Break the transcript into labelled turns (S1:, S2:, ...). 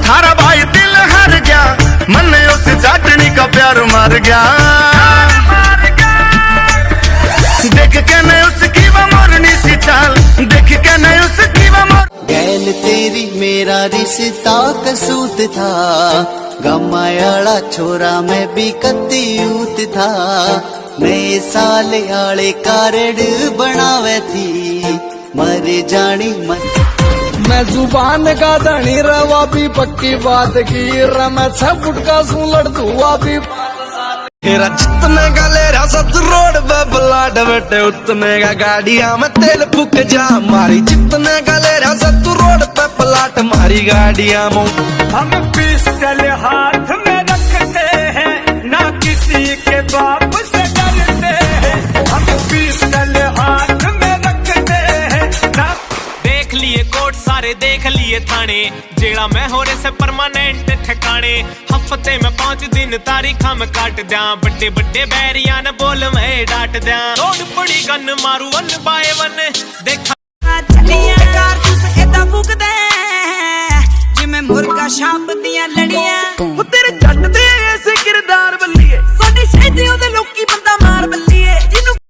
S1: थारा भाई दिल हार गया, मन उस चाटनी का प्यार मार गया। देख के नहीं उसकी वो मोरनी सी चाल, देख के नहीं उसकी वो मोर।
S2: गैल तेरी मेरा रिश्ता कसूत था, गमायाला छोरा में भी कत्ती यूत था। नए साल आले कारड बनावे थी, मर जानी मत।
S3: मैं जुबान का धनी रवा भी पक्की बात की, मैं 6 फुट का सू लड़ूआ भी। तेरा जितने का ले रहा सत रोड पे ब्लाड बेटे, उतने का गाड़िया में तेल फूक जा मारी। जितने का ले रहा सत रोड पे प्लाट मारी गाड़िया में।
S4: हम पिस्टल हाथ में रखते हैं, ना किसी के बाप से डरते हैं। हम पिस्टल हाथ में रखते हैं ना।
S5: देख लिए कोर्ट सारे देख लिए थाने, जेड़ा मैं हो रहे से परमानेंट ठिकाने। हफ्ते में 5 दिन तारीखा में काट द्या, बड़े बड़े बैरिया ने बोल मैं डांट द्या। रोड पड़ी गन मारू 1 बाय 1 देखा
S6: मुर्गा छाप दिया लड़िया।